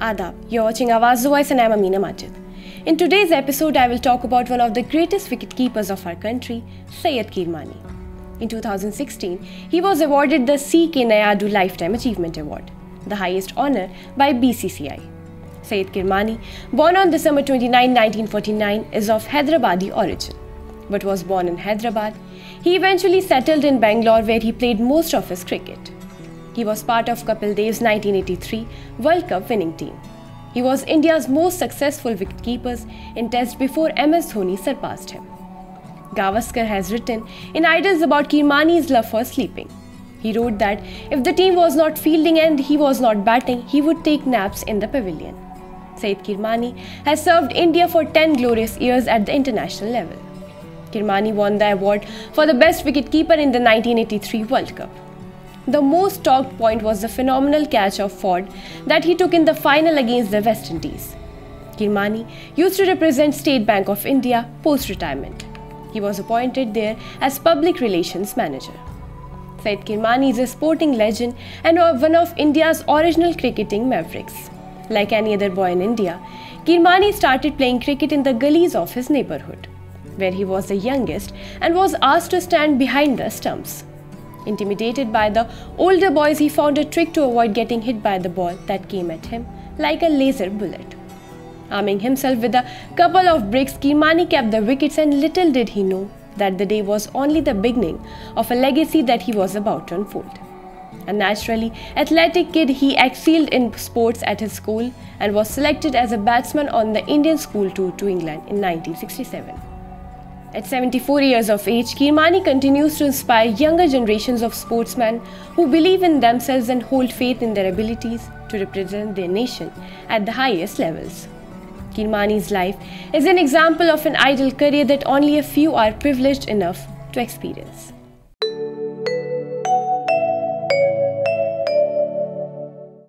Adab, you're watching Awaz Voice and I'm Amina Majid. In today's episode, I will talk about one of the greatest wicketkeepers of our country, Syed Kirmani. In 2016, he was awarded the C.K. Nayadu Lifetime Achievement Award, the highest honour by BCCI. Syed Kirmani, born on December 29, 1949, is of Hyderabadi origin, but was born in Hyderabad. He eventually settled in Bangalore where he played most of his cricket. He was part of Kapil Dev's 1983 World Cup winning team. He was India's most successful wicketkeepers in Test before MS Dhoni surpassed him. Gavaskar has written in Idols about Kirmani's love for sleeping. He wrote that if the team was not fielding and he was not batting, he would take naps in the pavilion. Syed Kirmani has served India for 10 glorious years at the international level. Kirmani won the award for the best wicketkeeper in the 1983 World Cup. The most talked point was the phenomenal catch of Ford that he took in the final against the West Indies. Kirmani used to represent State Bank of India post-retirement. He was appointed there as Public Relations Manager. Syed Kirmani is a sporting legend and one of India's original cricketing mavericks. Like any other boy in India, Kirmani started playing cricket in the gullies of his neighborhood, where he was the youngest and was asked to stand behind the stumps. Intimidated by the older boys, he found a trick to avoid getting hit by the ball that came at him like a laser bullet. Arming himself with a couple of bricks, Kirmani kept the wickets, and little did he know that the day was only the beginning of a legacy that he was about to unfold. A naturally athletic kid, he excelled in sports at his school and was selected as a batsman on the Indian school tour to England in 1967. At 74 years of age, Kirmani continues to inspire younger generations of sportsmen who believe in themselves and hold faith in their abilities to represent their nation at the highest levels. Kirmani's life is an example of an ideal career that only a few are privileged enough to experience.